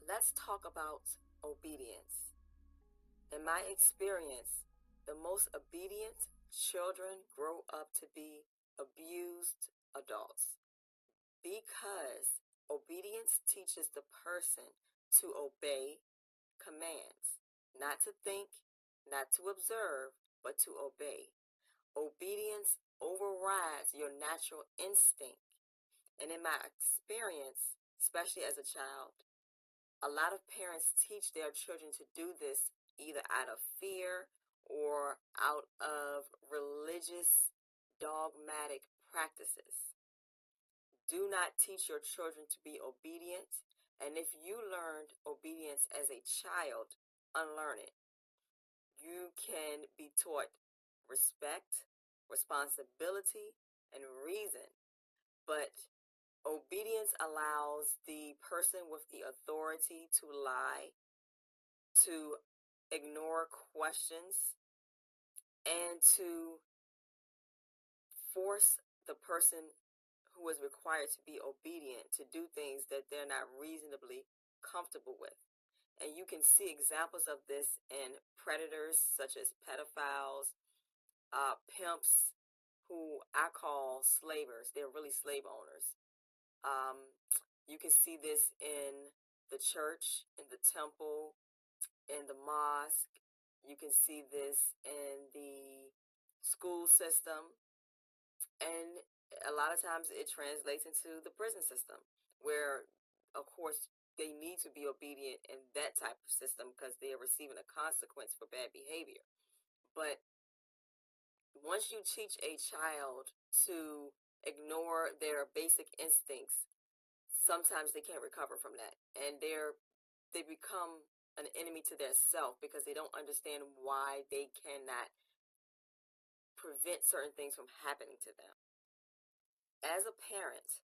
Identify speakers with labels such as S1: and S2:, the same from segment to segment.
S1: Let's talk about obedience. In my experience, the most obedient children grow up to be abused adults because obedience teaches the person to obey commands, not to think, not to observe, but to obey. Obedience overrides your natural instinct. And in my experience, especially as a child, a lot of parents teach their children to do this either out of fear or out of religious dogmatic practices. Do not teach your children to be obedient. And if you learned obedience as a child, unlearn it. You can be taught respect, responsibility, and reason. But obedience allows the person with the authority to lie, to ignore questions, and to force the person who is required to be obedient to do things that they're not reasonably comfortable with. And you can see examples of this in predators such as pedophiles, pimps, who I call slavers. They're really slave owners. You can see this in the church, in the temple, in the mosque. You can see this in the school system. And a lot of times it translates into the prison system, where, of course, they need to be obedient in that type of system because they are receiving a consequence for bad behavior. But once you teach a child to ignore their basic instincts, sometimes they can't recover from that. And they become an enemy to their self because they don't understand why they cannot prevent certain things from happening to them. As a parent,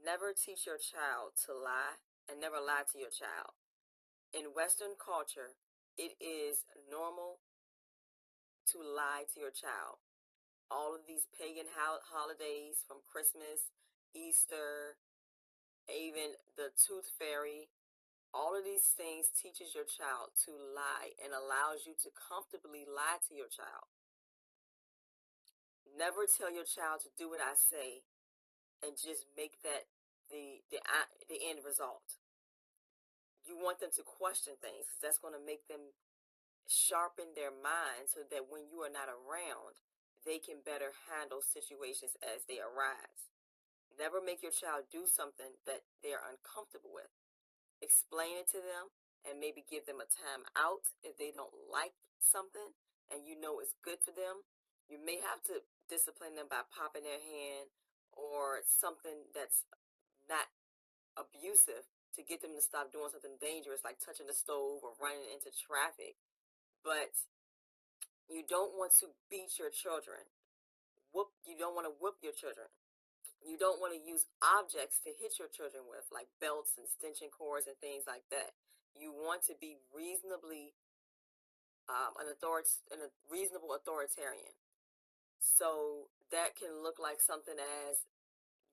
S1: never teach your child to lie and never lie to your child. In Western culture, it is normal to lie to your child. All of these pagan holidays, from Christmas, Easter, even the tooth fairy, all of these things teaches your child to lie and allows you to comfortably lie to your child. Never tell your child to do what I say and just make that the end result. You want them to question things because that's going to make them sharpen their mind so that when you are not around, they can better handle situations as they arise. Never make your child do something that they're uncomfortable with. Explain it to them and maybe give them a time out if they don't like something and you know it's good for them. You may have to discipline them by popping their hand or something that's not abusive to get them to stop doing something dangerous like touching the stove or running into traffic. But you don't want to beat your children. You don't want to whoop your children. You don't want to use objects to hit your children with, like belts and extension cords and things like that. You want to be reasonably a reasonable authoritarian. So that can look like something as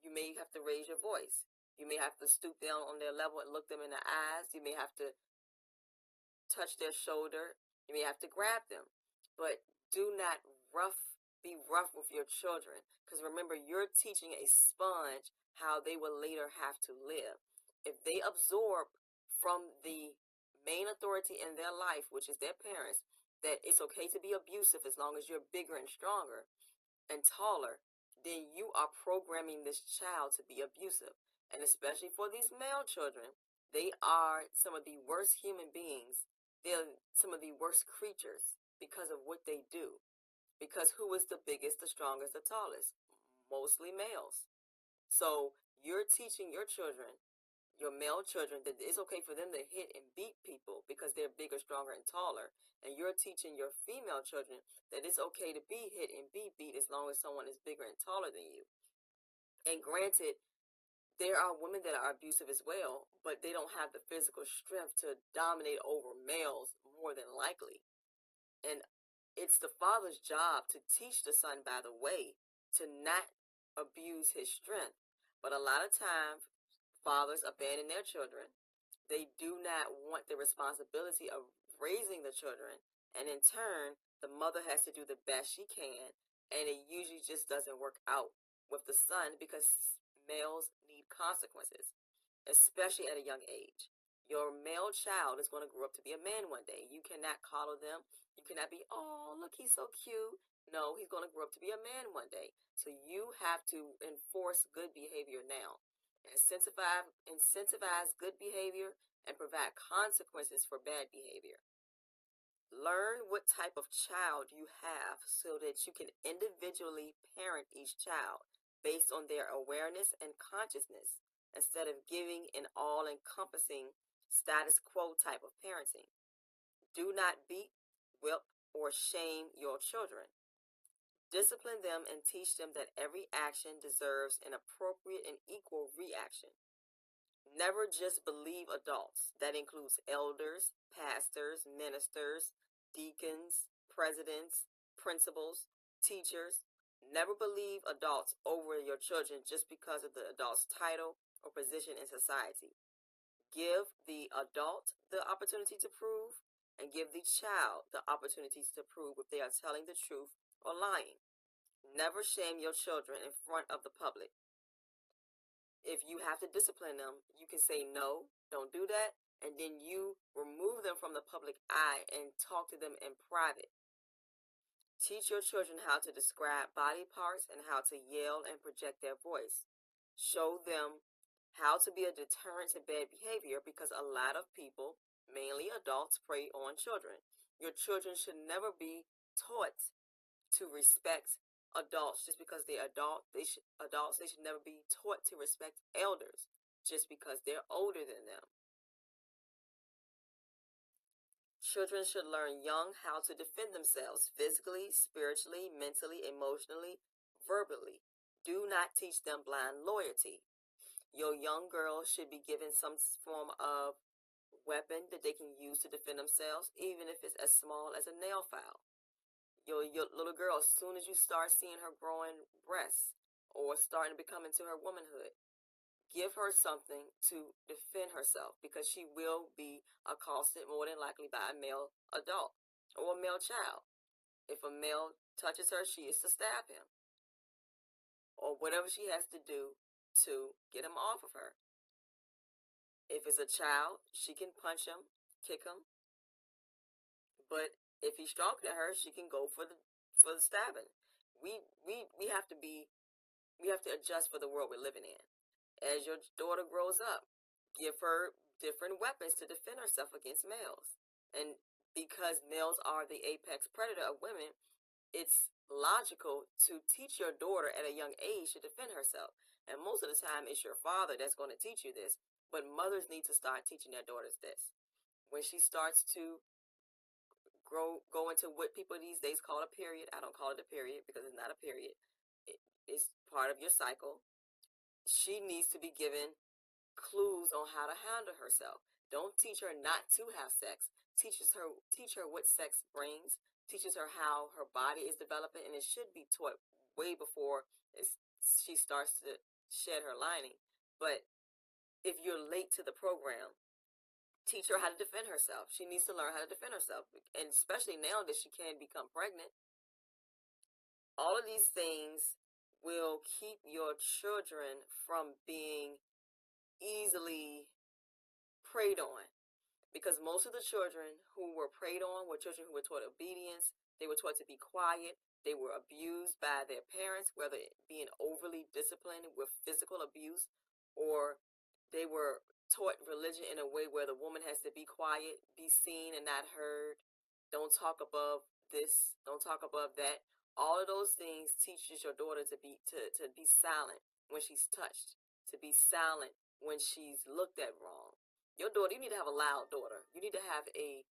S1: you may have to raise your voice. You may have to stoop down on their level and look them in the eyes. You may have to touch their shoulder. You may have to grab them. But do not be rough with your children, because remember, you're teaching a sponge how they will later have to live. If they absorb from the main authority in their life, which is their parents, that it's okay to be abusive as long as you're bigger and stronger and taller, then you are programming this child to be abusive. And especially for these male children, they are some of the worst human beings. They're some of the worst creatures because of what they do. Because who is the biggest, the strongest, the tallest? Mostly males. So you're teaching your children, your male children, that it's okay for them to hit and beat people because they're bigger, stronger, and taller. And you're teaching your female children that it's okay to be hit and be beat as long as someone is bigger and taller than you. And granted, there are women that are abusive as well, but they don't have the physical strength to dominate over males more than likely. And it's the father's job to teach the son, by the way, to not abuse his strength. But a lot of times, fathers abandon their children They do not want the responsibility of raising the children, and in turn, the mother has to do the best she can, and it usually just doesn't work out with the son because males need consequences, especially at a young age. Your male child is going to grow up to be a man one day. You cannot coddle them. You cannot be, oh, look, he's so cute. No, he's going to grow up to be a man one day. So you have to enforce good behavior now. Incentivize good behavior and provide consequences for bad behavior. Learn what type of child you have so that you can individually parent each child based on their awareness and consciousness instead of giving an all-encompassing status quo type of parenting. Do not beat, whip, or shame your children. Discipline them and teach them that every action deserves an appropriate and equal reaction. Never just believe adults. That includes elders, pastors, ministers, deacons, presidents, principals, teachers. Never believe adults over your children just because of the adult's title or position in society. Give the adult the opportunity to prove, and give the child the opportunity to prove if they are telling the truth or lying. Never shame your children in front of the public. If you have to discipline them, you can say no, don't do that, and then you remove them from the public eye and talk to them in private. Teach your children how to describe body parts and how to yell and project their voice. Show them how to be a deterrent to bad behavior because a lot of people, mainly adults, prey on children. Your children should never be taught to respect adults just because they're adults. They should never be taught to respect elders just because they're older than them. Children should learn young how to defend themselves physically, spiritually, mentally, emotionally, verbally. Do not teach them blind loyalty. Your young girls should be given some form of weapon that they can use to defend themselves, even if it's as small as a nail file. Your little girl, as soon as you start seeing her growing breasts or starting to become into her womanhood, give her something to defend herself because she will be accosted more than likely by a male adult or a male child. If a male touches her, she is to stab him or whatever she has to do to get him off of her. If it's a child, she can punch him, kick him, but if he's stronger than her, she can go for the stabbing. We have to adjust for the world we're living in. As your daughter grows up, give her different weapons to defend herself against males. And because males are the apex predator of women, it's logical to teach your daughter at a young age to defend herself. And most of the time, it's your father that's going to teach you this. But mothers need to start teaching their daughters this. When she starts to go into what people these days call a period, I don't call it a period because it's not a period. It's part of your cycle. She needs to be given clues on how to handle herself. Don't teach her not to have sex. Teach her what sex brings. Teaches her how her body is developing, and it should be taught way before she starts to shed her lining. But if you're late to the program, teach her how to defend herself. She needs to learn how to defend herself, and especially now that she can become pregnant. All of these things will keep your children from being easily preyed on, because most of the children who were preyed on were children who were taught obedience. They were taught to be quiet. They were abused by their parents, whether it being overly disciplined with physical abuse, or they were taught religion in a way where the woman has to be quiet, be seen and not heard. Don't talk above this, don't talk above that. All of those things teaches your daughter to be silent when she's touched, to be silent when she's looked at wrong. Your daughter, you need to have a loud daughter. You need to have a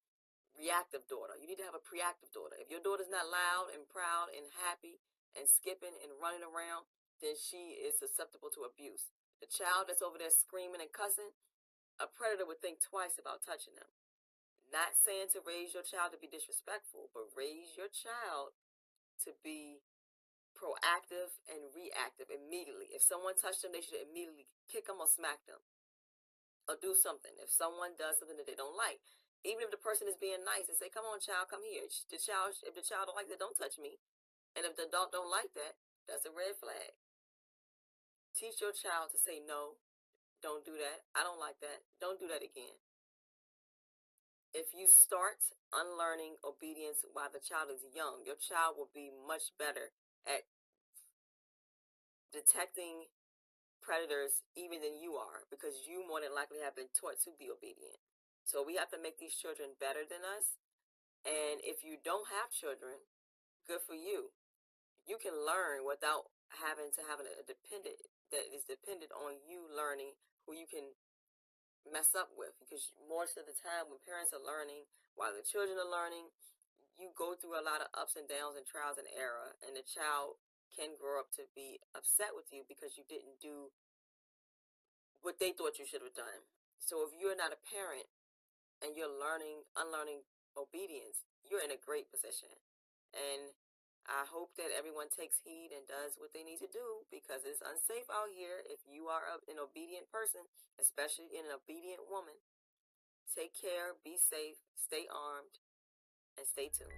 S1: reactive daughter. You need to have a preactive daughter. If your daughter's not loud and proud and happy and skipping and running around, then she is susceptible to abuse. The child that's over there screaming and cussing, a predator would think twice about touching them. Not saying to raise your child to be disrespectful, but raise your child to be proactive and reactive immediately. If someone touched them, they should immediately kick them or smack them. or do something. If someone does something that they don't like, even if the person is being nice and say, "Come on, child, come here." If the child don't like that, don't touch me. And if the adult don't like that, that's a red flag. Teach your child to say no. Don't do that. I don't like that. Don't do that again. If you start unlearning obedience while the child is young, your child will be much better at detecting predators even than you are, because you more than likely have been taught to be obedient. So we have to make these children better than us. And if you don't have children, good for you. You can learn without having to have a dependent that is dependent on you learning who you can mess up with. Because most of the time when parents are learning while the children are learning, you go through a lot of ups and downs and trials and error, and the child can grow up to be upset with you because you didn't do what they thought you should have done. So if you're not a parent and you're unlearning obedience, you're in a great position. And I hope that everyone takes heed and does what they need to do, because it's unsafe out here if you are an obedient person, especially an obedient woman. Take care, be safe, stay armed, and stay tuned.